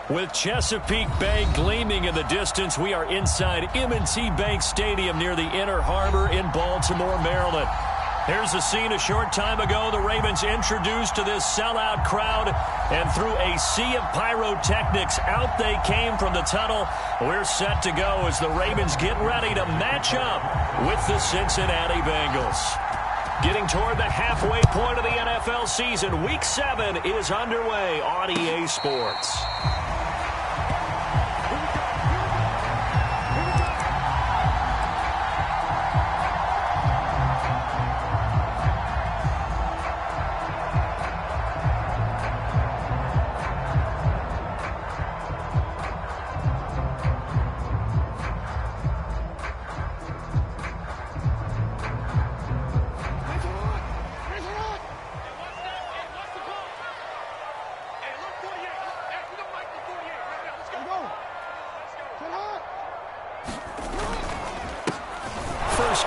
With Chesapeake Bay gleaming in the distance, we are inside M&T Bank Stadium near the Inner Harbor in Baltimore, Maryland. Here's the scene a short time ago. The Ravens introduced to this sellout crowd, and through a sea of pyrotechnics, out they came from the tunnel. We're set to go as the Ravens get ready to match up with the Cincinnati Bengals. Getting toward the halfway point of the NFL season, Week 7 is underway on EA Sports.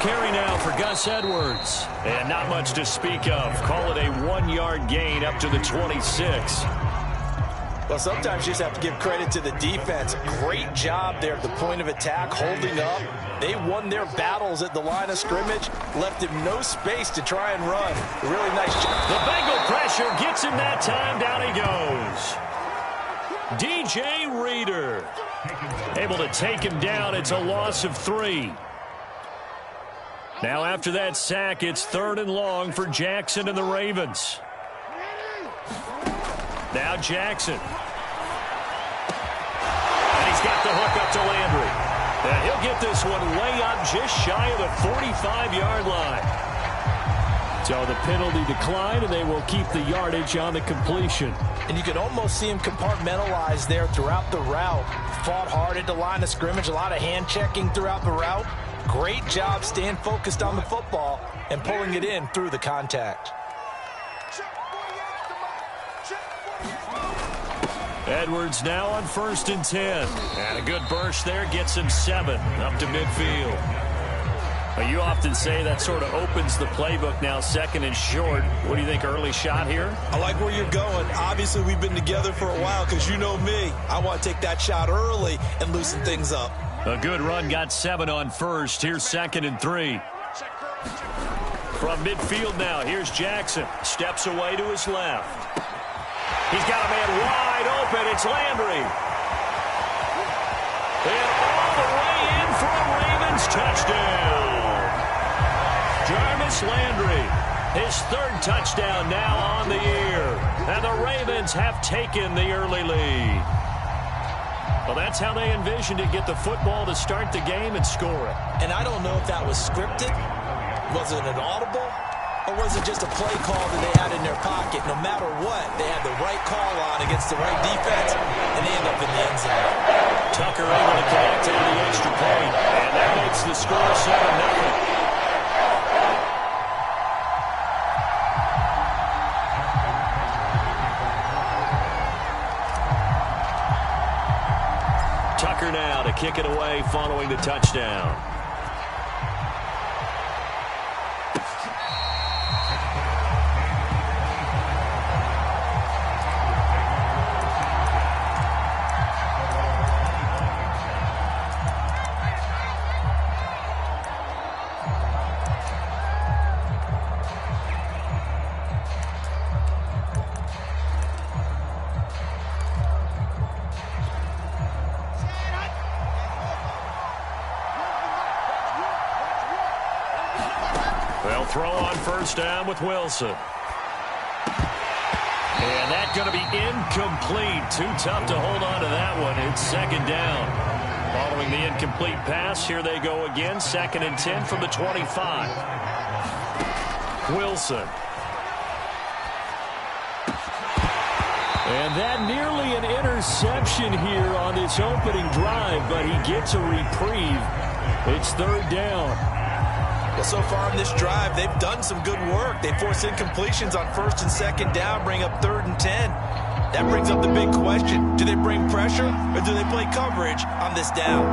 Carry now for Gus Edwards. And not much to speak of. Call it a 1-yard gain up to the 26. Well, sometimes you just have to give credit to the defense. Great job there at the point of attack, holding up. They won their battles at the line of scrimmage, left him no space to try and run. Really nice job. The Bengal pressure gets him that time. Down he goes. DJ Reader able to take him down. It's a loss of 3. Now after that sack, it's 3rd and long for Jackson and the Ravens. Now Jackson. And he's got the hook up to Landry. And he'll get this one way up just shy of the 45-yard line. So the penalty declined, and they will keep the yardage on the completion. And you can almost see him compartmentalize there throughout the route. Fought hard at the line of scrimmage, a lot of hand checking throughout the route. Great job staying focused on the football and pulling it in through the contact. Edwards now on 1st and 10. And a good burst there gets him 7 up to midfield. Well, you often say that sort of opens the playbook now, 2nd and short. What do you think, early shot here? I like where you're going. Obviously, we've been together for a while because you know me. I want to take that shot early and loosen things up. A good run got 7 on 1st. Here's 2nd and 3. From midfield now, here's Jackson. Steps away to his left. He's got a man wide open. It's Landry. And all the way in for a Ravens touchdown. Jarvis Landry, his 3rd touchdown now on the year. And the Ravens have taken the early lead. Well, that's how they envisioned it, get the football to start the game and score it. And I don't know if that was scripted. Was it an audible? Or was it just a play call that they had in their pocket? No matter what, they had the right call on against the right defense, and they end up in the end zone. Tucker able to connect to the extra point, and that makes the score 7-0. Tucker now to kick it away following the touchdown. They'll throw on 1st down with Wilson. And that's going to be incomplete. Too tough to hold on to that one. It's 2nd down. Following the incomplete pass, here they go again. 2nd and 10 from the 25. Wilson. And that nearly an interception here on this opening drive, but he gets a reprieve. It's 3rd down. Well, so far in this drive, they've done some good work. They force incompletions on 1st and 2nd down, bring up 3rd and 10. That brings up the big question. Do they bring pressure or do they play coverage on this down?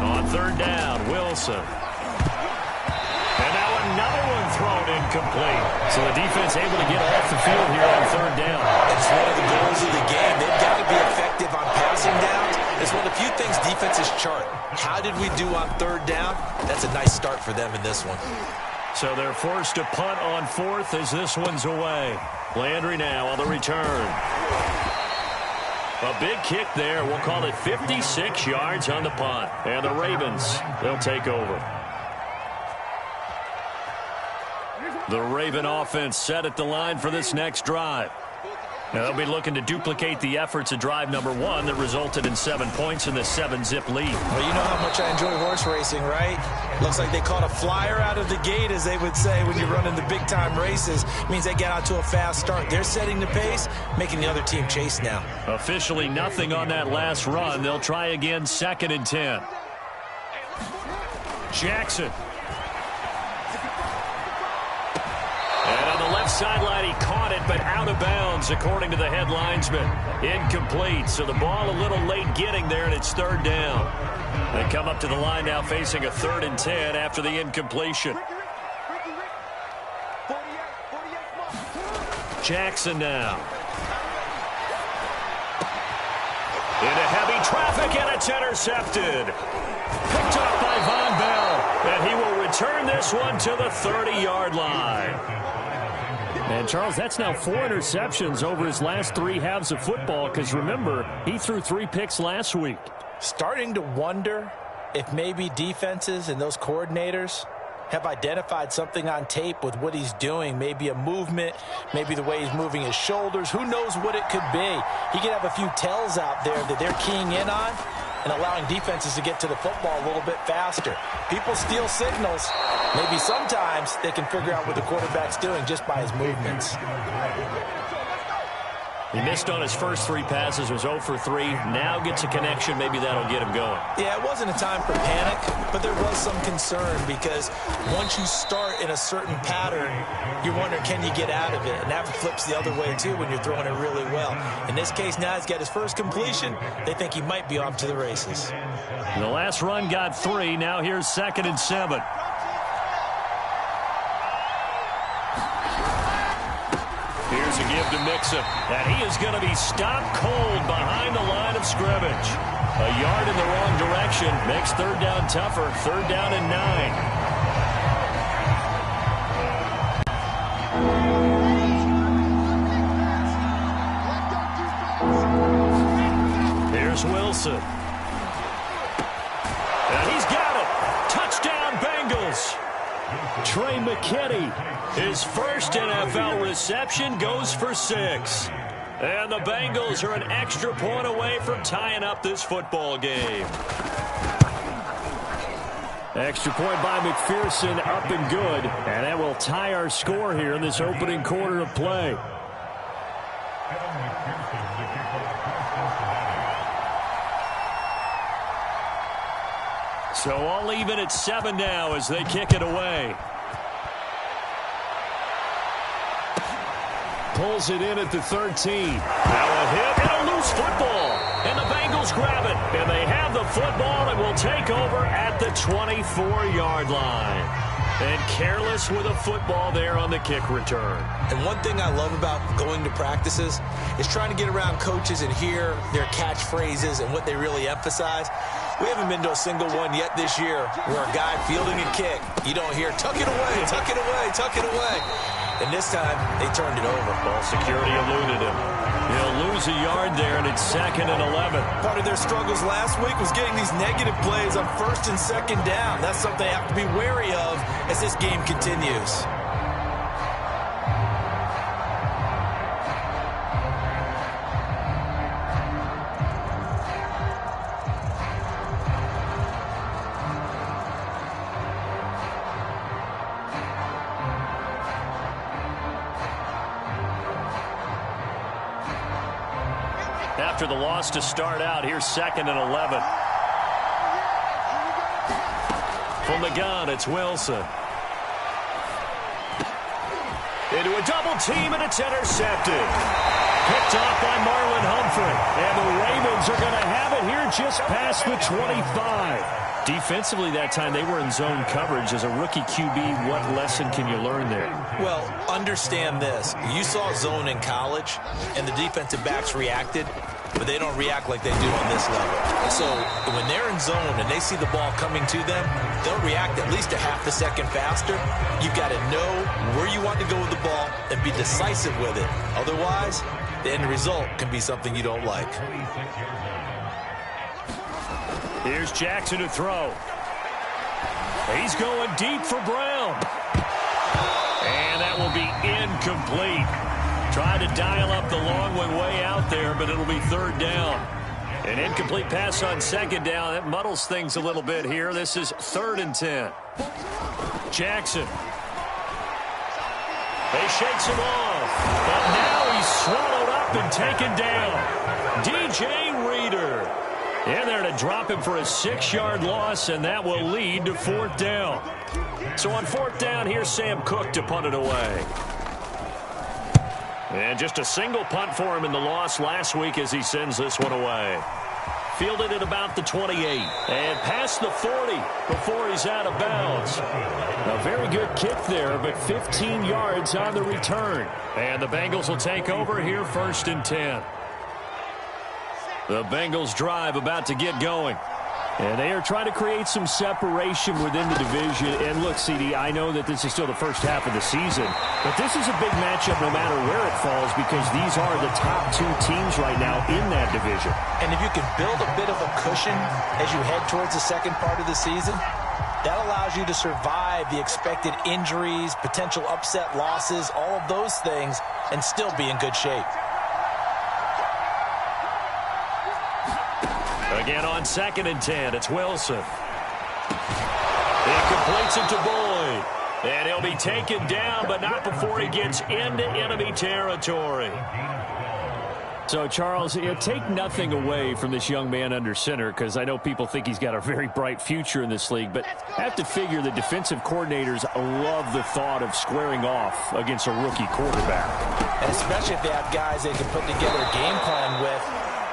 On 3rd down, Wilson. And now another one thrown incomplete. So the defense able to get off the field here on 3rd down. It's one of the goals of the game. They've got to be offense's chart. How did we do on third down? That's a nice start for them in this one. So they're forced to punt on fourth as this one's away. Landry now on the return. A big kick there. We'll call it 56 yards on the punt. And the Ravens, they'll take over. The Raven offense set at the line for this next drive. Now they'll be looking to duplicate the efforts of drive number 1 that resulted in 7 points in the 7-zip lead. Well, you know how much I enjoy horse racing, right? Looks like they caught a flyer out of the gate, as they would say when you're running the big-time races. It means they get out to a fast start. They're setting the pace, making the other team chase now. Officially nothing on that last run. They'll try again, 2nd and 10. Jackson. And on the left sideline, he caught it, but out of bounds, according to the head linesman. Incomplete, so the ball a little late getting there, and it's 3rd down. They come up to the line now facing a 3rd and 10 after the incompletion. Jackson now. Into heavy traffic, and it's intercepted. Picked up by Von Bell, and he will return this one to the 30-yard line. And, Charles, that's now 4 interceptions over his last 3 halves of football because, remember, he threw 3 picks last week. Starting to wonder if maybe defenses and those coordinators have identified something on tape with what he's doing. Maybe a movement, maybe the way he's moving his shoulders. Who knows what it could be? He could have a few tells out there that they're keying in on and allowing defenses to get to the football a little bit faster. People steal signals. Maybe sometimes they can figure out what the quarterback's doing just by his movements. He missed on his first 3 passes, was 0 for 3. Now gets a connection. Maybe that'll get him going. Yeah, it wasn't a time for panic, but there was some concern because once you start in a certain pattern, you're wondering, can you get out of it? And that flips the other way, too, when you're throwing it really well. In this case, now he's got his first completion. They think he might be off to the races. The last run got 3. Now here's 2nd and 7. Here's a give to Mixon, and he is going to be stopped cold behind the line of scrimmage. A yard in the wrong direction makes 3rd down tougher. 3rd down and 9. Here's Wilson. And he's got it. Touchdown, Bengals. Trey McKinney, his first NFL reception, goes for 6. And the Bengals are an extra point away from tying up this football game. Extra point by McPherson, up and good. And that will tie our score here in this opening quarter of play. So all even at 7 now as they kick it away. Pulls it in at the 13. Now a hit and a loose football. And the Bengals grab it. And they have the football and will take over at the 24-yard line. And careless with a football there on the kick return. And one thing I love about going to practices is trying to get around coaches and hear their catchphrases and what they really emphasize. We haven't been to a single one yet this year where a guy fielding a kick, you don't hear, tuck it away, tuck it away, tuck it away. And this time, they turned it over. Ball security eluded him. He'll lose a yard there, and it's 2nd and 11. Part of their struggles last week was getting these negative plays on 1st and 2nd down. That's something they have to be wary of as this game continues. After the loss to start out, here's 2nd and 11. From the gun, it's Wilson. Into a double team, and it's intercepted. Picked off by Marlon Humphrey. And the Ravens are going to have it here just past the 25. Defensively that time, they were in zone coverage. As a rookie QB, what lesson can you learn there? Well, understand this. You saw zone in college, and the defensive backs reacted. but they don't react like they do on this level. So when they're in zone and they see the ball coming to them, they'll react at least a half a second faster. You've got to know where you want to go with the ball and be decisive with it. Otherwise, the end result can be something you don't like. Here's Jackson to throw. He's going deep for Brown. And that will be incomplete. Tried to dial up the long one way out there, but it'll be third down. An incomplete pass on second down. That muddles things a little bit here. This is 3rd and 10. Jackson. He shakes him off. But now he's swallowed up and taken down. DJ Reader in there to drop him for a 6-yard loss, and that will lead to 4th down. So on 4th down, here's Sam Cook to punt it away. And just a single punt for him in the loss last week as he sends this one away. Fielded at about the 28. And past the 40 before he's out of bounds. A very good kick there, but 15 yards on the return. And the Bengals will take over here 1st and 10. The Bengals drive about to get going. And they are trying to create some separation within the division. And look, CD, I know that this is still the first half of the season, but this is a big matchup no matter where it falls because these are the top 2 teams right now in that division. And if you can build a bit of a cushion as you head towards the second part of the season, that allows you to survive the expected injuries, potential upset losses, all of those things, and still be in good shape. Again on 2nd and 10, it's Wilson. He completes it to Boyd. And he'll be taken down, but not before he gets into enemy territory. So, Charles, take nothing away from this young man under center, because I know people think he's got a very bright future in this league, but I have to figure the defensive coordinators love the thought of squaring off against a rookie quarterback. And especially if they have guys they can put together a game plan with.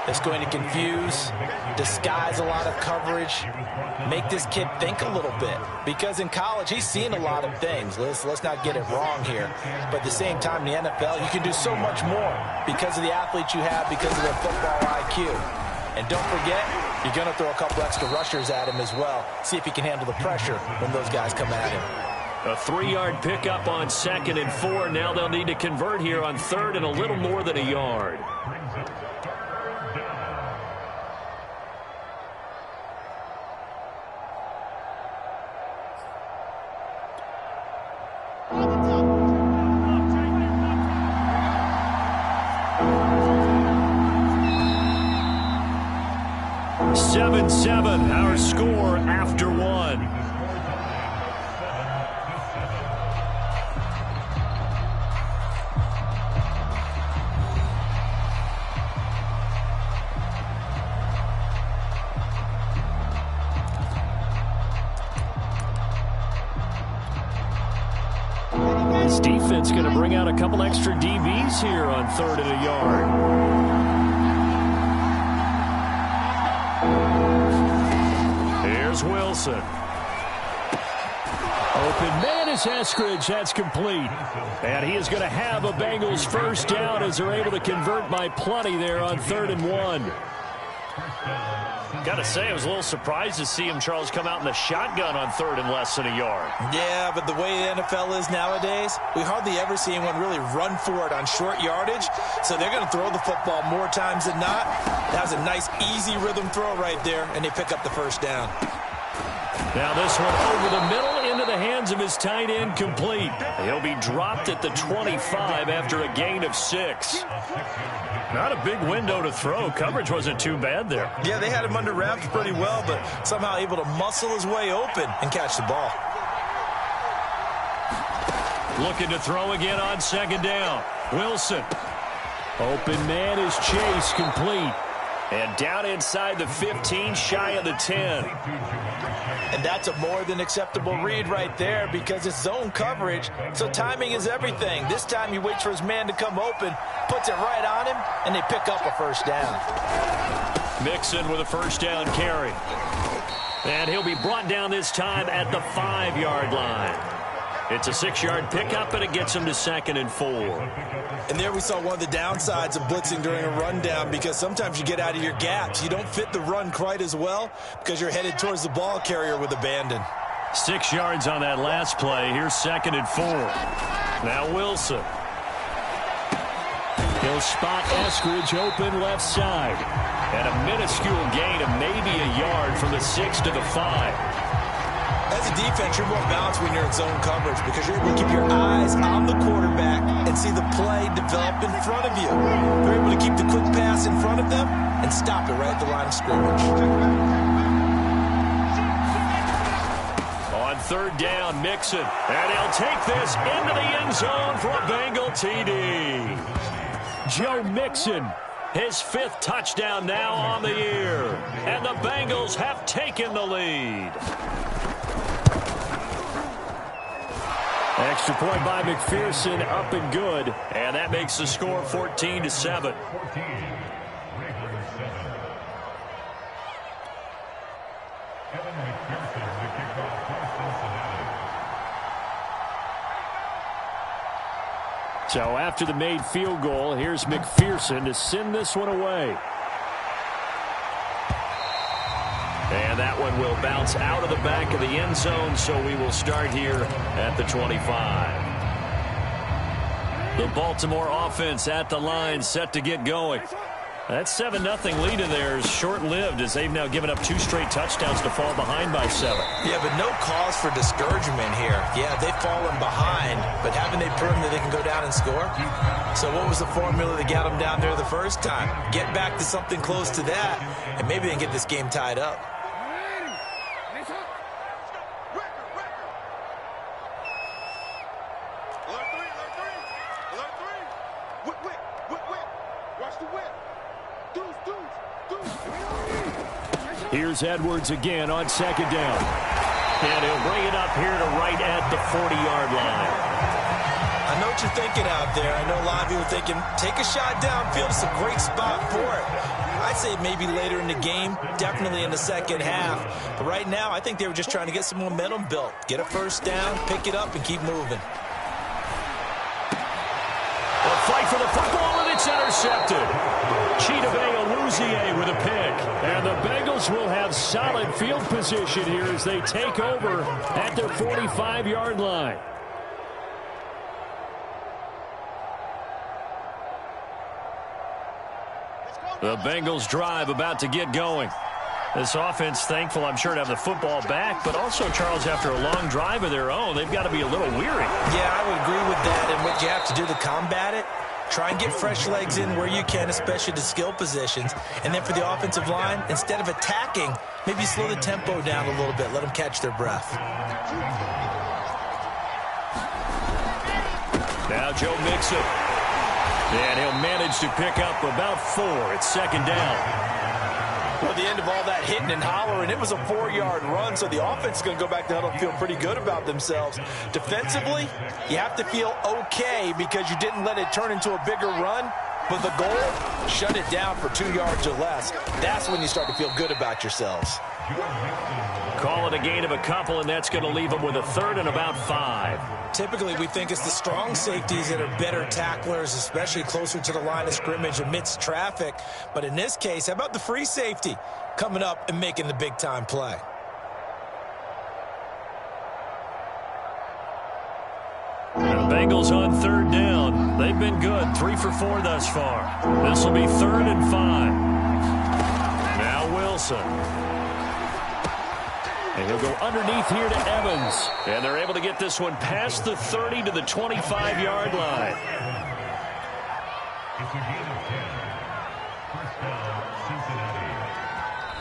It's going to confuse, disguise a lot of coverage, make this kid think a little bit. Because in college, he's seen a lot of things. Let's not get it wrong here. But at the same time, in the NFL, you can do so much more because of the athletes you have, because of their football IQ. And don't forget, you're going to throw a couple extra rushers at him as well. See if he can handle the pressure when those guys come at him. A 3-yard pickup on 2nd and 4. Now they'll need to convert here on 3rd and a little more than a yard. Our score after 1. This defense going to bring out a couple extra DBs here on 3rd and a yard. Wilson. Open man is Eskridge. That's complete. And he is going to have a Bengals 1st down as they're able to convert by plenty there on 3rd and 1. Got to say, I was a little surprised to see him, Charles, come out in the shotgun on 3rd and less than a yard. Yeah, but the way the NFL is nowadays, we hardly ever see anyone really run for it on short yardage. So they're going to throw the football more times than not. That was a nice, easy rhythm throw right there, and they pick up the 1st down. Now this one over the middle into the hands of his tight end, complete. He'll be dropped at the 25 after a gain of 6. Not a big window to throw. Coverage wasn't too bad there. Yeah, they had him under wraps pretty well, but somehow able to muscle his way open and catch the ball. Looking to throw again on 2nd down. Wilson. Open man is Chase, complete. And down inside the 15, shy of the 10. And that's a more than acceptable read right there because it's zone coverage, so timing is everything. This time he waits for his man to come open, puts it right on him, and they pick up a 1st down. Mixon with a 1st down carry. And he'll be brought down this time at the 5-yard line. It's a 6-yard pickup, and it gets him to 2nd and 4. And there we saw one of the downsides of blitzing during a rundown, because sometimes you get out of your gaps. You don't fit the run quite as well because you're headed towards the ball carrier with abandon. 6 yards on that last play. Here's 2nd and 4. Now Wilson. He'll spot Eskridge open left side. And a minuscule gain of maybe a yard from the 6 to the 5. As a defense, you're more balanced when you're in zone coverage because you're able to keep your eyes on the quarterback and see the play develop in front of you. You're able to keep the quick pass in front of them and stop it right at the line of scrimmage. On 3rd down, Mixon. And he'll take this into the end zone for a Bengal TD. Joe Mixon, his 5th touchdown now on the year. And the Bengals have taken the lead. Extra point by McPherson, up and good. And that makes the score 14-7. So after the made field goal, here's McPherson to send this one away. And that one will bounce out of the back of the end zone, so we will start here at the 25. The Baltimore offense at the line, set to get going. That 7-0 lead in there is short-lived as they've now given up 2 straight touchdowns to fall behind by 7. Yeah, but no cause for discouragement here. Yeah, they've fallen behind, but haven't they proven that they can go down and score? So what was the formula that got them down there the first time? Get back to something close to that, and maybe they can get this game tied up. Here's Edwards again on 2nd down. And he'll bring it up here to right at the 40-yard line. I know what you're thinking out there. I know a lot of you are thinking, take a shot downfield. It's a great spot for it. I'd say maybe later in the game, definitely in the second half. But right now, I think they were just trying to get some momentum built. Get a first down, pick it up, and keep moving. A fight for the football, and it's intercepted. Chidobe Awuzie with a pick. And the Bengals will have solid field position here as they take over at their 45-yard line. The Bengals drive about to get going. This offense, thankful, I'm sure, to have the football back, but also, Charles, after a long drive of their own, they've got to be a little weary. Yeah, I would agree with that, and what you have to do to combat it, try and get fresh legs in where you can, especially the skill positions. And then for the offensive line, instead of attacking, maybe slow the tempo down a little bit. Let them catch their breath. Now Joe Mixon. And he'll manage to pick up about 4. It's 2nd down. Well, the end of all that hitting and hollering, it was a 4-yard run, so the offense is going to go back to huddle and feel pretty good about themselves. Defensively, you have to feel okay because you didn't let it turn into a bigger run, but the goal, shut it down for 2 yards or less. That's when you start to feel good about yourselves. Call it a gain of a couple, and that's going to leave them with a 3rd and about 5. Typically, we think it's the strong safeties that are better tacklers, especially closer to the line of scrimmage amidst traffic. But in this case, how about the free safety coming up and making the big-time play? The Bengals on 3rd down. They've been good, 3 for 4 thus far. This will be 3rd and 5. Now Wilson. And he'll go underneath here to Evans. And they're able to get this one past the 30 to the 25-yard line.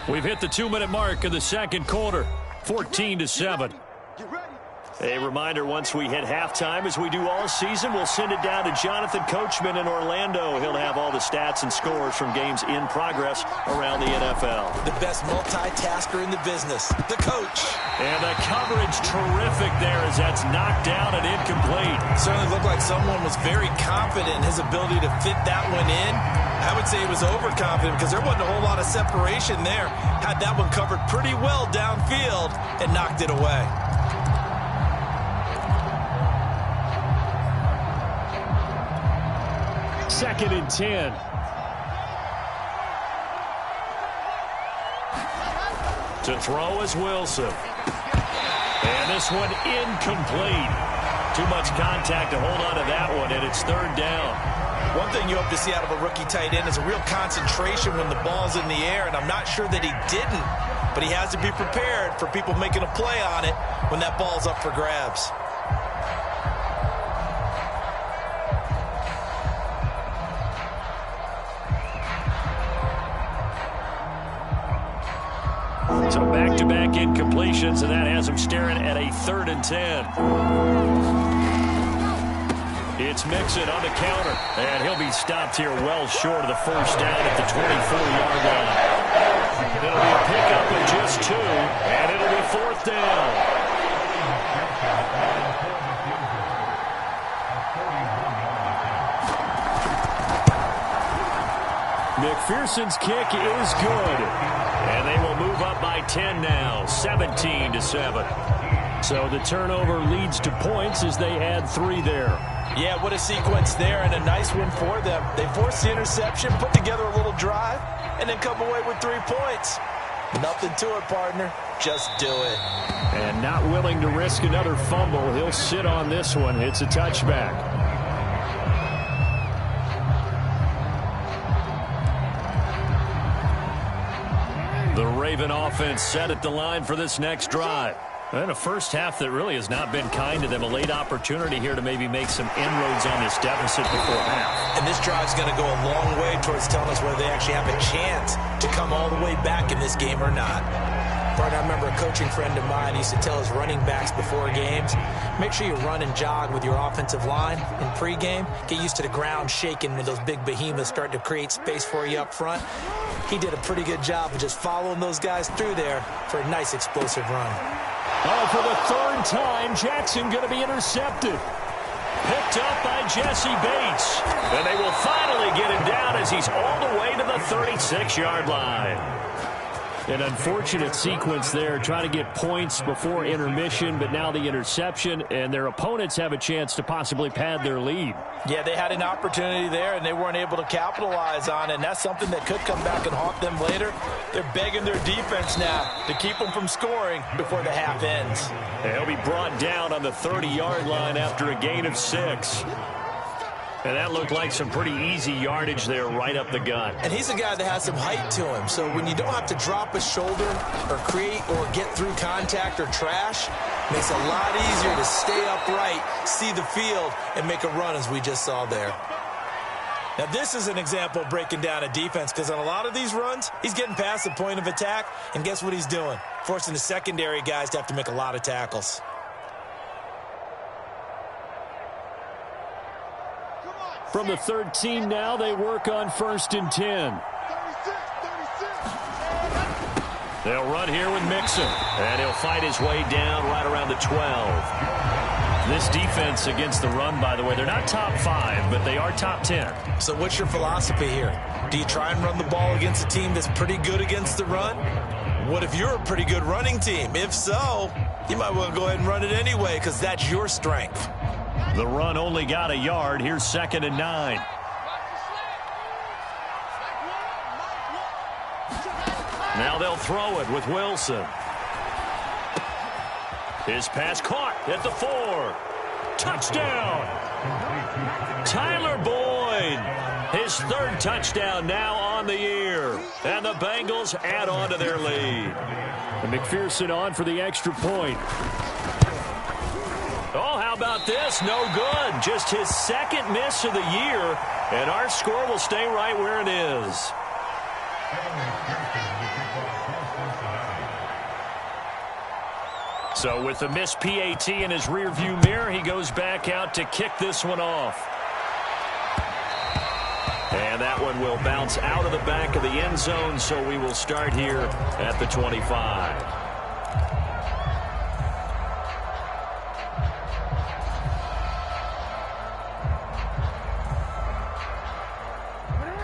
We've hit the 2-minute mark of the 2nd quarter, 14-7. A reminder, once we hit halftime, as we do all season, we'll send it down to Jonathan Coachman in Orlando. He'll have all the stats and scores from games in progress around the NFL. The best multitasker in the business, the coach. And the coverage terrific there as that's knocked down and incomplete. Certainly looked like someone was very confident in his ability to fit that one in. I would say he was overconfident because there wasn't a whole lot of separation there. Had that one covered pretty well downfield and knocked it away. 2nd and 10. To throw is Wilson. And this one incomplete. Too much contact to hold on to that one, and it's 3rd down. One thing you hope to see out of a rookie tight end is a real concentration when the ball's in the air, and I'm not sure that he didn't, but he has to be prepared for people making a play on it when that ball's up for grabs. So back-to-back incompletions, and that has him staring at a 3rd and 10. It's Mixon on the counter, and he'll be stopped here well short of the 1st down at the 24-yard line. It'll be a pickup of just 2, and it'll be 4th down. McPherson's kick is good. And they will move up by 10 now, 17-7. So the turnover leads to points as they add 3 there. Yeah, what a sequence there, and a nice one for them. They forced the interception, put together a little drive, and then come away with 3 points. Nothing to it, partner. Just do it. And not willing to risk another fumble. He'll sit on this one. It's a touchback. The Raven offense set at the line for this next drive. And a first half that really has not been kind to them. A late opportunity here to maybe make some inroads on this deficit before half. And this drive's going to go a long way towards telling us whether they actually have a chance to come all the way back in this game or not. Partner, I remember a coaching friend of mine used to tell his running backs before games, make sure you run and jog with your offensive line in pregame. Get used to the ground shaking when those big behemoths start to create space for you up front. He did a pretty good job of just following those guys through there for a nice explosive run. Oh, for the 3rd time, Jackson going to be intercepted. Picked up by Jesse Bates. And they will finally get him down as he's all the way to the 36-yard line. An unfortunate sequence there, trying to get points before intermission, but now the interception, and their opponents have a chance to possibly pad their lead. Yeah, they had an opportunity there, and they weren't able to capitalize on it, and that's something that could come back and haunt them later. They're begging their defense now to keep them from scoring before the half ends. They'll be brought down on the 30-yard line after a gain of 6. And that looked like some pretty easy yardage there right up the gut. And he's a guy that has some height to him. So when you don't have to drop a shoulder or create or get through contact or trash, makes it a lot easier to stay upright, see the field, and make a run as we just saw there. Now this is an example of breaking down a defense, because on a lot of these runs, he's getting past the point of attack, and guess what he's doing? Forcing the secondary guys to have to make a lot of tackles. From the 13 now, they work on 1st and 10. They'll run here with Mixon, and he'll fight his way down right around the 12. This defense against the run, by the way, they're not top 5, but they are top 10. So what's your philosophy here? Do you try and run the ball against a team that's pretty good against the run? What if you're a pretty good running team? If so, you might want to go ahead and run it anyway, because that's your strength. The run only got a yard. Here's 2nd and 9. Now they'll throw it with Wilson. His pass caught at the 4. Touchdown! Tyler Boyd. His 3rd touchdown now on the year. And the Bengals add on to their lead. And McPherson on for the extra point. Oh, how about this? No good. Just his 2nd miss of the year. And our score will stay right where it is. So with the missed PAT in his rearview mirror, he goes back out to kick this one off. And that one will bounce out of the back of the end zone, so we will start here at the 25.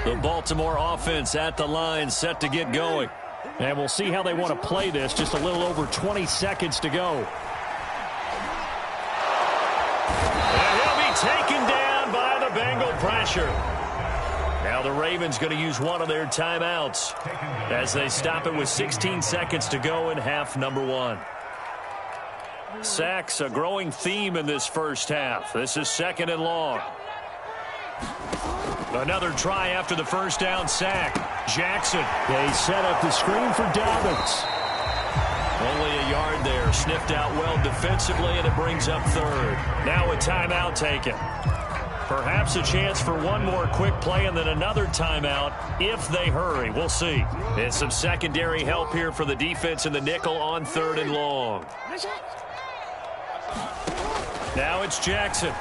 The Baltimore offense at the line, set to get going. And we'll see how they want to play this. Just a little over 20 seconds to go. And he'll be taken down by the Bengal pressure. Now the Ravens going to use one of their timeouts as they stop it with 16 seconds to go in half number 1. Sacks, a growing theme in this first half. This is 2nd and long. Another try after the first down sack. Jackson. They set up the screen for Dobbins. Only a yard there. Sniffed out well defensively, and it brings up 3rd. Now a timeout taken. Perhaps a chance for one more quick play and then another timeout if they hurry. We'll see. And some secondary help here for the defense in the nickel on 3rd and long. Now it's Jackson.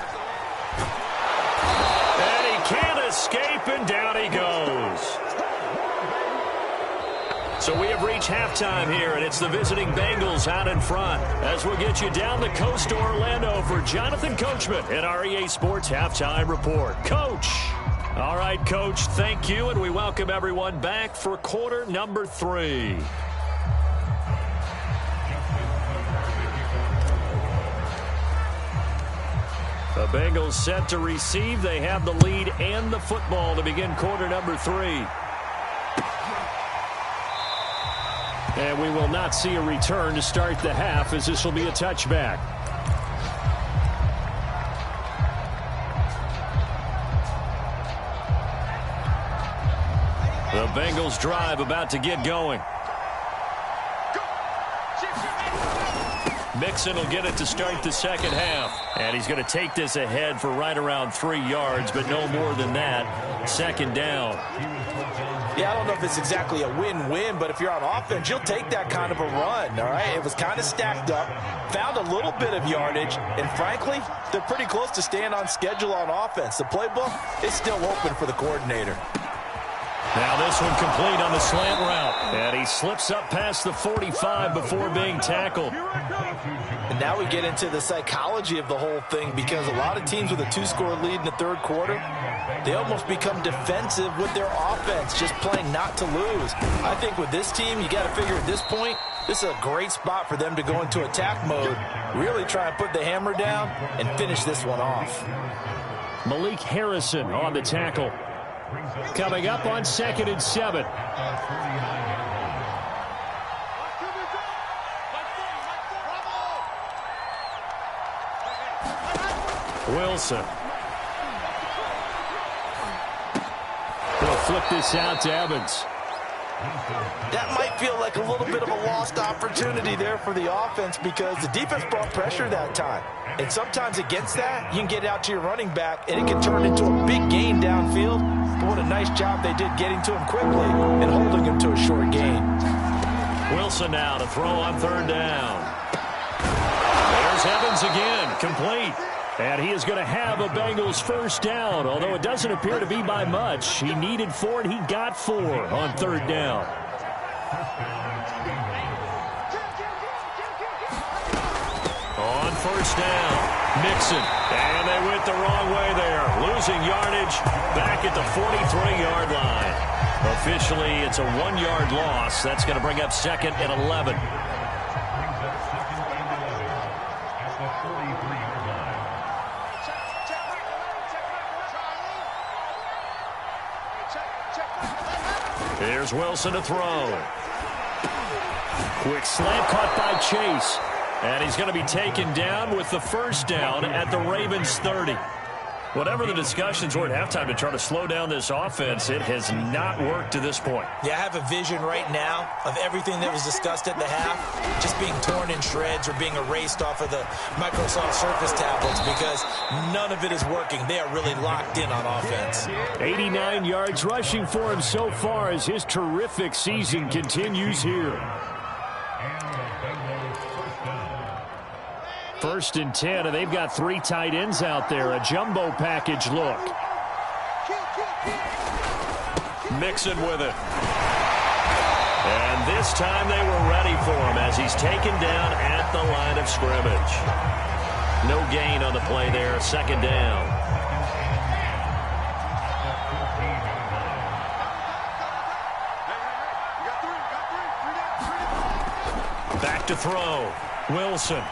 And he can't escape, and down he goes. So we have reached halftime here, and it's the visiting Bengals out in front. As we'll get you down the coast to Orlando for Jonathan Coachman in our EA Sports Halftime Report. Coach. All right, Coach, thank you, and we welcome everyone back for quarter number 3. The Bengals set to receive. They have the lead and the football to begin quarter number 3. And we will not see a return to start the half, as this will be a touchback. The Bengals drive about to get going. Mixon will get it to start the second half. And he's going to take this ahead for right around 3 yards, but no more than that. 2nd down. Yeah, I don't know if it's exactly a win-win, but if you're on offense, you'll take that kind of a run, all right? It was kind of stacked up, found a little bit of yardage, and frankly, they're pretty close to staying on schedule on offense. The playbook is still open for the coordinator. Now this one complete on the slant route. And he slips up past the 45 before being tackled. And now we get into the psychology of the whole thing, because a lot of teams with a 2-score lead in the 3rd quarter, they almost become defensive with their offense, just playing not to lose. I think with this team, you got to figure at this point, this is a great spot for them to go into attack mode, really try and put the hammer down and finish this one off. Malik Harrison on the tackle. Coming up on 2nd and 7. Wilson. He'll flip this out to Evans. That might feel like a little bit of a lost opportunity there for the offense, because the defense brought pressure that time. And sometimes against that, you can get out to your running back, and it can turn into a big gain downfield. But what a nice job they did getting to him quickly and holding him to a short gain. Wilson now to throw on 3rd down. There's Evans again, complete. And he is going to have a Bengals first down, although it doesn't appear to be by much. He needed 4, and he got 4 on 3rd down. On 1st down, Mixon. And they went the wrong way there. Losing yardage back at the 43-yard line. Officially, it's a 1-yard loss. That's going to bring up 2nd and 11. Here's Wilson to throw. Quick slant caught by Chase. And he's going to be taken down with the first down at the Ravens 30. Whatever the discussions were at halftime to try to slow down this offense, it has not worked to this point. Yeah, I have a vision right now of everything that was discussed at the half just being torn in shreds or being erased off of the Microsoft Surface tablets, because none of it is working. They are really locked in on offense. 89 yards rushing for him so far as his terrific season continues here. 1st and 10, and they've got 3 tight ends out there. A jumbo package look. Mixon with it. And this time they were ready for him as he's taken down at the line of scrimmage. No gain on the play there. 2nd down. Back to throw. Wilson.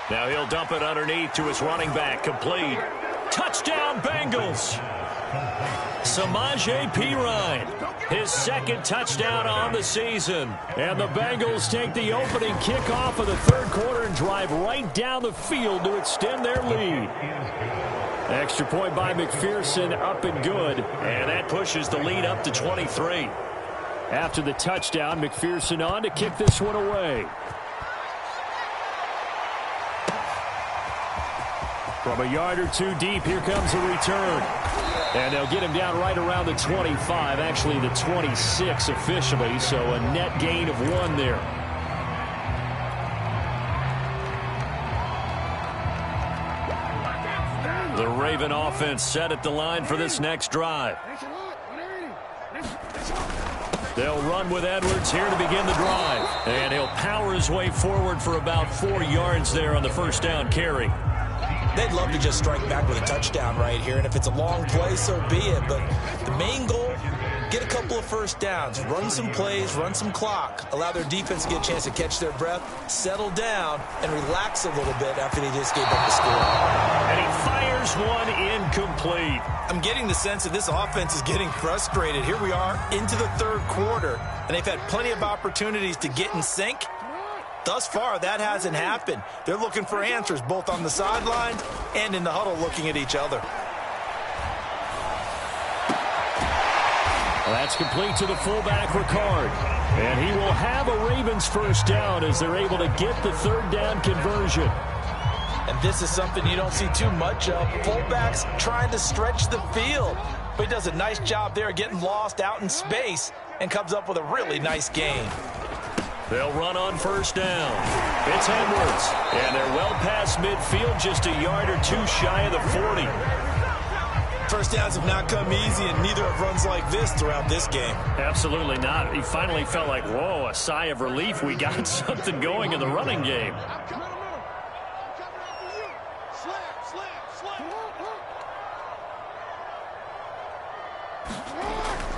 Now he'll dump it underneath to his running back. Complete. Touchdown, Bengals. Samaje Perine, his second touchdown on the season. And the Bengals take the opening kickoff of the third quarter and drive right down the field to extend their lead. Extra point by McPherson, up and good. And that pushes the lead up to 23. After the touchdown, McPherson on to kick this one away. From a yard or two deep, here comes a return. And they'll get him down right around the 25, actually the 26 officially, so a net gain of 1 there. The Raven offense set at the line for this next drive. They'll run with Edwards here to begin the drive. And he'll power his way forward for about 4 yards there on the first down carry. They'd love to just strike back with a touchdown right here, and if it's a long play, so be it. But the main goal, get a couple of first downs, run some plays, run some clock, allow their defense to get a chance to catch their breath, settle down, and relax a little bit after they just gave up the score. And he fires one incomplete. I'm getting the sense that this offense is getting frustrated. Here we are into the third quarter, and they've had plenty of opportunities to get in sync. Thus far, that hasn't happened. They're looking for answers both on the sidelines and in the huddle looking at each other. Well, that's complete to the fullback, Ricard. And he will have a Ravens first down as they're able to get the third down conversion. And this is something you don't see too much of. Fullbacks trying to stretch the field. But he does a nice job there getting lost out in space and comes up with a really nice gain. They'll run on first down. It's Edwards. And they're well past midfield, just a yard or two shy of the 40. First downs have not come easy, and neither have runs like this throughout this game. Absolutely not. He finally felt like, whoa, a sigh of relief. We got something going in the running game.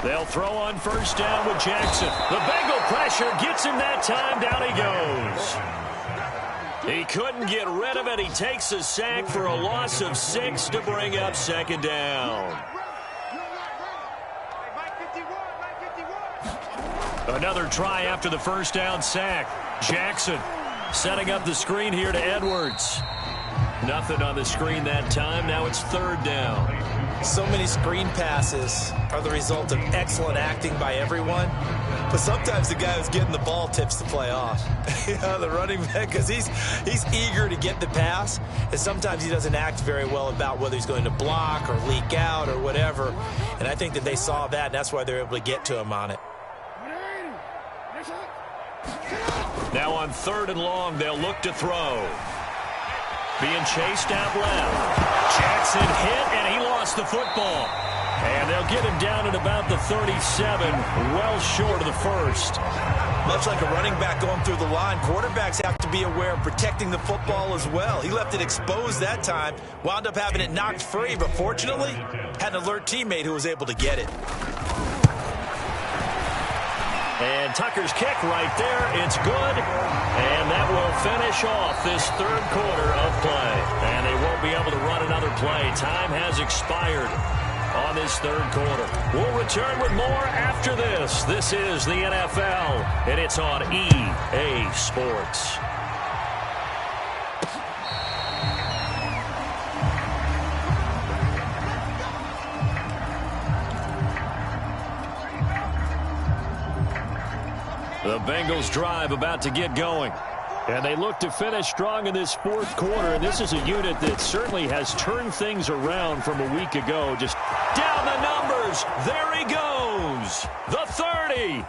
They'll throw on first down with Jackson. The Bengal pressure gets him that time. Down he goes. He couldn't get rid of it. He takes a sack for a loss of 6 to bring up second down. Another try after the first down sack. Jackson setting up the screen here to Edwards. Nothing on the screen that time. Now it's third down. So many screen passes are the result of excellent acting by everyone. But sometimes the guy who's getting the ball tips the play off. The running back, because he's eager to get the pass. And sometimes he doesn't act very well about whether he's going to block or leak out or whatever. And I think that they saw that, and that's why they're able to get to him on it. Now on third and long, they'll look to throw. Being chased out left. Jackson hit, and he lost the football. And they'll get him down at about the 37, well short of the first. Much like a running back going through the line, quarterbacks have to be aware of protecting the football as well. He left it exposed that time, wound up having it knocked free, but fortunately, had an alert teammate who was able to get it. And Tucker's kick right there. It's good. And that will finish off this third quarter of play. And they won't be able to run another play. Time has expired on this third quarter. We'll return with more after this. This is the NFL, and it's on EA Sports. The Bengals drive about to get going. And they look to finish strong in this fourth quarter. And this is a unit that certainly has turned things around from a week ago. Just down the numbers. There he goes. The 30.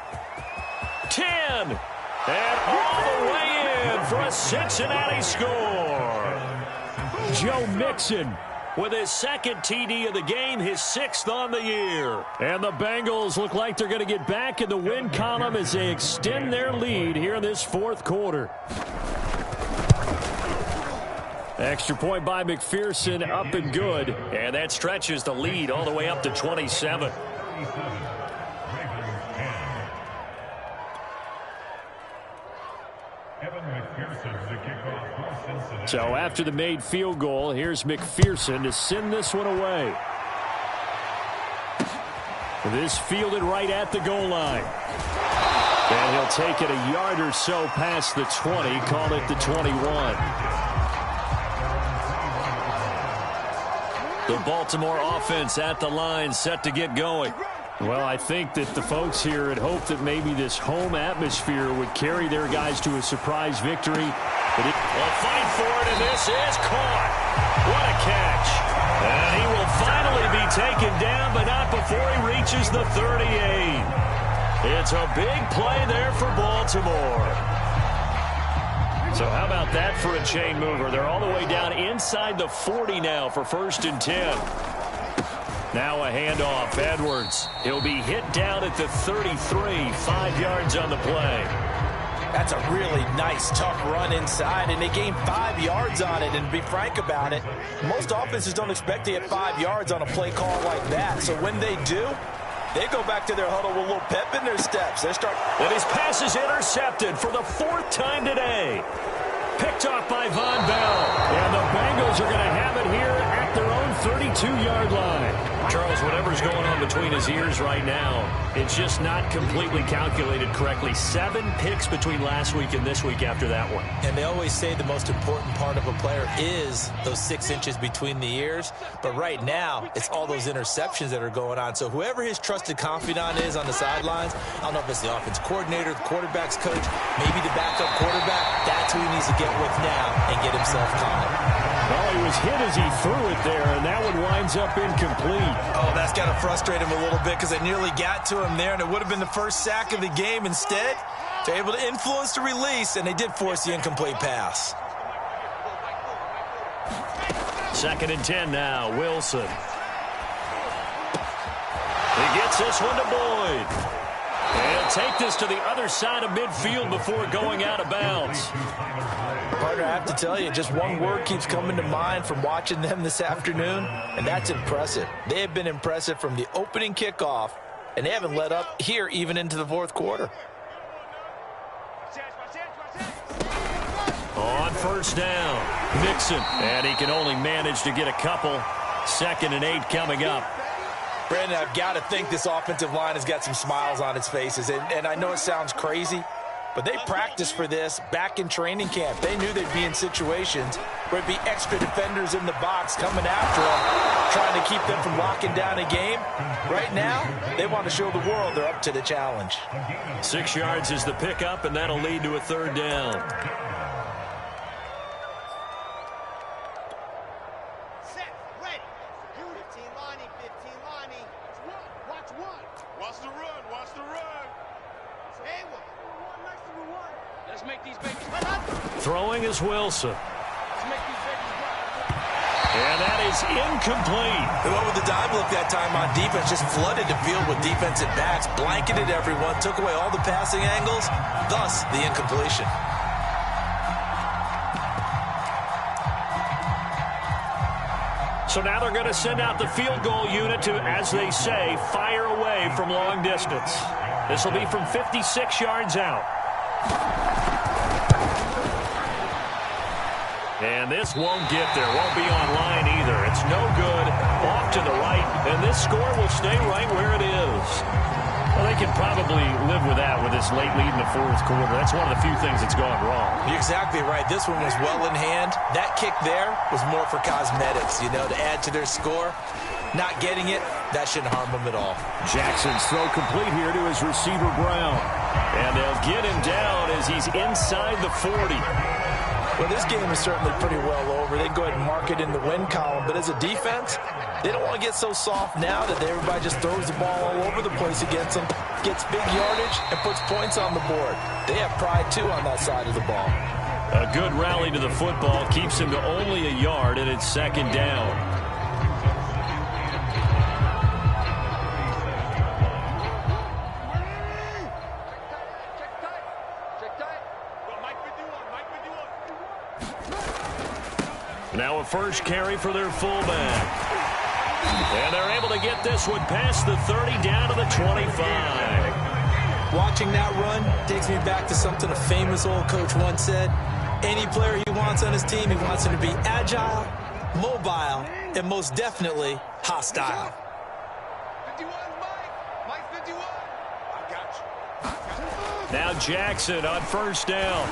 10. And all the way in for a Cincinnati score. Joe Mixon with his second TD of the game, his 6th on the year. And the Bengals look like they're going to get back in the win column as they extend their lead here in this fourth quarter. Extra point by McPherson, up and good. And that stretches the lead all the way up to 27. So after the made field goal, here's McPherson to send this one away. This fielded right at the goal line. And he'll take it a yard or so past the 20, call it the 21. The Baltimore offense at the line, set to get going. Well, I think that the folks here had hoped that maybe this home atmosphere would carry their guys to a surprise victory. But they'll fight for it, and this is caught. What a catch. And he will finally be taken down, but not before he reaches the 38. It's a big play there for Baltimore. So how about that for a chain mover? They're all the way down inside the 40 now for 1st and 10. Now a handoff. Edwards. He'll be hit down at the 33. 5 yards on the play. That's a really nice, tough run inside, and they gained 5 yards on it. And to be frank about it, most offenses don't expect to get 5 yards on a play call like that. So when they do, they go back to their huddle with a little pep in their steps. And his pass is intercepted for the 4th time today. Picked off by Von Bell. And the Bengals are going to have it here at their own 32-yard line. Charles, whatever's going on between his ears right now, it's just not completely calculated correctly. 7 picks between last week and this week after that one. And they always say the most important part of a player is those 6 inches between the ears. But right now, it's all those interceptions that are going on. So whoever his trusted confidant is on the sidelines, I don't know if it's the offense coordinator, the quarterback's coach, maybe the backup quarterback, that's who he needs to get with now and get himself calm. Well, he was hit as he threw it there, and that one winds up incomplete. Oh, that's got to frustrate him a little bit because they nearly got to him there, and it would have been the first sack of the game. Instead, they're able to influence the release, and they did force the incomplete pass. 2nd and 10 now. Wilson. He gets this one to Boyd. He'll take this to the other side of midfield before going out of bounds. Partner, I have to tell you, just one word keeps coming to mind from watching them this afternoon, and that's impressive. They have been impressive from the opening kickoff, and they haven't let up here even into the 4th quarter. On 1st down, Mixon, and he can only manage to get a couple. 2nd and 8 coming up. Brandon, I've got to think this offensive line has got some smiles on its faces, and I know it sounds crazy, but they practiced for this back in training camp. They knew they'd be in situations where it'd be extra defenders in the box coming after them, trying to keep them from locking down a game. Right now, they want to show the world they're up to the challenge. 6 yards is the pickup, and that'll lead to a 3rd down. Throwing is Wilson. And that is incomplete. They went with the dime look that time on defense, just flooded the field with defensive backs, blanketed everyone, took away all the passing angles, thus the incompletion. So now they're going to send out the field goal unit to, as they say, fire away from long distance. This will be from 56 yards out. And this won't get there. Won't be online either. It's no good. Off to the right. And this score will stay right where it is. Well, they can probably live with that with this late lead in the 4th quarter. That's one of the few things that's gone wrong. You're exactly right. This one was well in hand. That kick there was more for cosmetics, you know, to add to their score. Not getting it, that shouldn't harm them at all. Jackson's throw complete here to his receiver, Brown. And they'll get him down as he's inside the 40. Well, this game is certainly pretty well over. They can go ahead and mark it in the win column. But as a defense, they don't want to get so soft now that everybody just throws the ball all over the place against them, gets big yardage, and puts points on the board. They have pride, too, on that side of the ball. A good rally to the football keeps him to only a yard, and it's 2nd down. Now a first carry for their fullback. And they're able to get this one past the 30 down to the 25. Watching that run takes me back to something a famous old coach once said. Any player he wants on his team, he wants him to be agile, mobile, and most definitely hostile. Now Jackson on first down.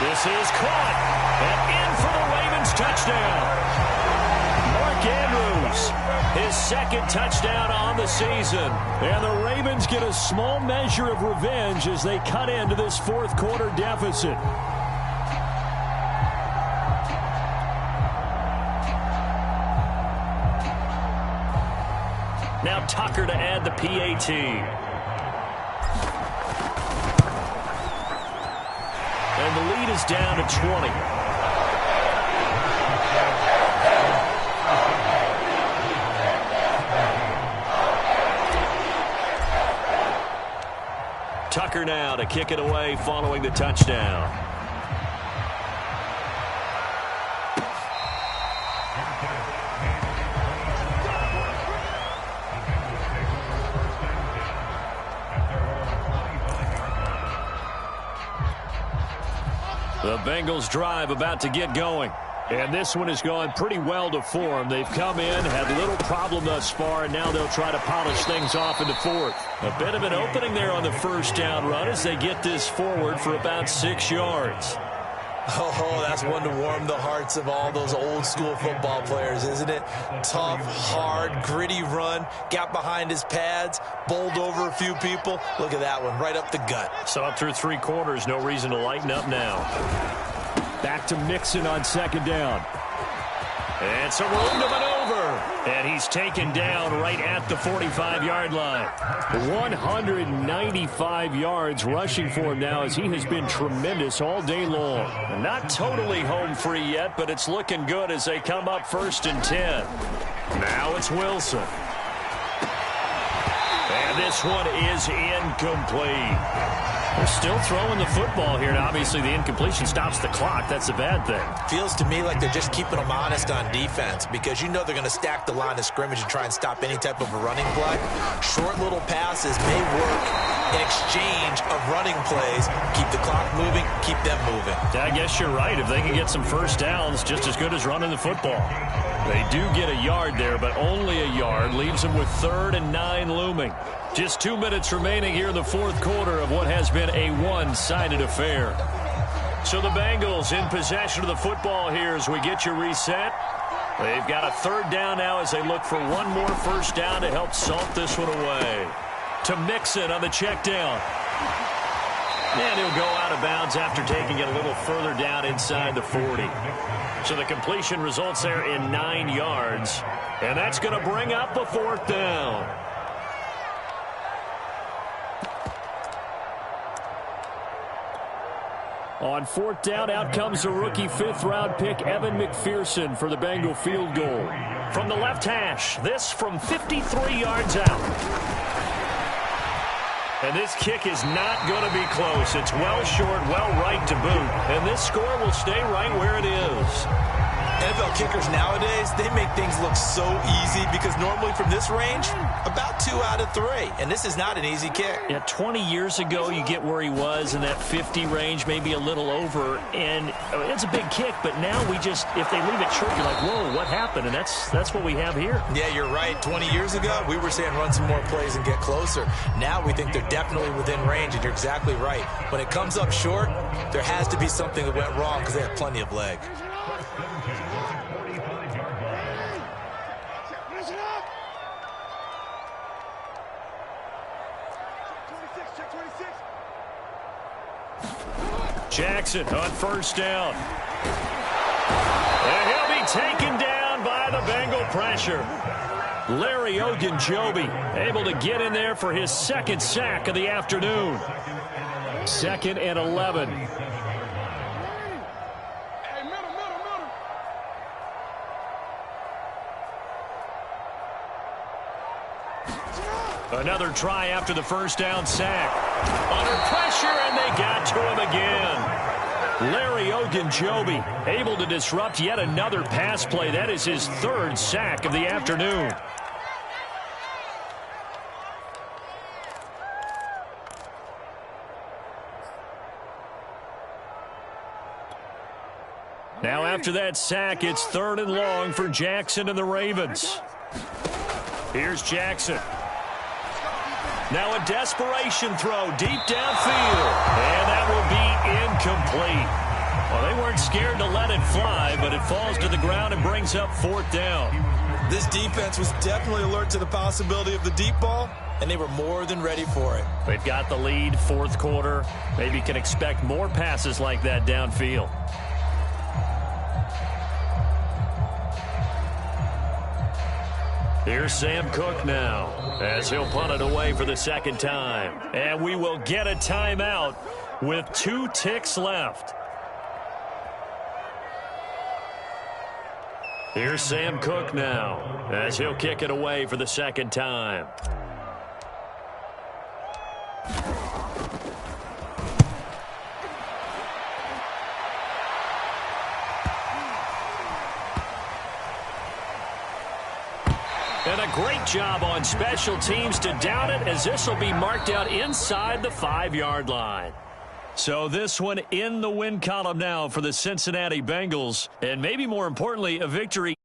This is caught. And in for the Ravens touchdown. Mark Andrews, his second touchdown on the season. And the Ravens get a small measure of revenge as they cut into this fourth quarter deficit. Now Tucker to add the PAT. And the lead is down to 20. Tucker now to kick it away following the touchdown. The Bengals drive about to get going. And this one has gone pretty well to form. They've come in, had little problem thus far, and now they'll try to polish things off in the fourth. A bit of an opening there on the first down run as they get this forward for about 6 yards. Oh, that's one to warm the hearts of all those old school football players, isn't it? Tough, hard, gritty run, got behind his pads, bowled over a few people. Look at that one, right up the gut. So up through 3 quarters, no reason to lighten up now. Back to Mixon on second down. And some room to maneuver. And he's taken down right at the 45-yard line. 195 yards rushing for him now as he has been tremendous all day long. Not totally home free yet, but it's looking good as they come up 1st and 10. Now it's Wilson. And this one is incomplete. They're still throwing the football here, and obviously the incompletion stops the clock. That's a bad thing. Feels to me like they're just keeping them honest on defense because you know they're going to stack the line of scrimmage and try and stop any type of a running play. Short little passes may work in exchange of running plays. Keep the clock moving, keep them moving. I guess you're right. If they can get some first downs, just as good as running the football. They do get a yard there, but only a yard. Leaves them with 3rd and 9 looming. Just 2 minutes remaining here in the fourth quarter of what has been a one-sided affair. So the Bengals in possession of the football here as we get you reset. They've got a 3rd down now as they look for one more first down to help salt this one away. To Mixon on the check down. And he'll go out of bounds after taking it a little further down inside the 40. So the completion results there in 9 yards. And that's going to bring up the 4th down. On 4th down, out comes the rookie 5th-round pick, Evan McPherson, for the Bengal field goal. From the left hash, this from 53 yards out. And this kick is not going to be close. It's well short, well right to boot. And this score will stay right where it is. NFL kickers nowadays, they make things look so easy because normally from this range, about 2 out of 3. And this is not an easy kick. Yeah, 20 years ago, you get where he was in that 50 range, maybe a little over. And it's a big kick, but now we just, if they leave it short, you're like, whoa, what happened? And that's what we have here. Yeah, you're right. 20 years ago, we were saying run some more plays and get closer. Now we think they're definitely within range, and you're exactly right. When it comes up short, there has to be something that went wrong because they have plenty of leg. Jackson on first down. And he'll be taken down by the Bengal pressure. Larry Ogunjobi able to get in there for his 2nd sack of the afternoon. 2nd and 11. Another try after the first down sack. Under pressure, and they got to him again. Larry Ogunjobi able to disrupt yet another pass play. That is his 3rd sack of the afternoon. Now after that sack, it's 3rd and long for Jackson and the Ravens. Here's Jackson. Now a desperation throw deep downfield. And that will be incomplete. Well, they weren't scared to let it fly, but it falls to the ground and brings up 4th down. This defense was definitely alert to the possibility of the deep ball, and they were more than ready for it. They've got the lead, 4th quarter. Maybe can expect more passes like that downfield. Here's Sam Cook now, as he'll punt it away for the 2nd time. And we will get a timeout with 2 ticks left. Here's Sam Cook now, as he'll kick it away for the 2nd time. And a great job on special teams to down it, as this will be marked out inside the 5-yard line. So this one in the win column now for the Cincinnati Bengals, and maybe more importantly, a victory.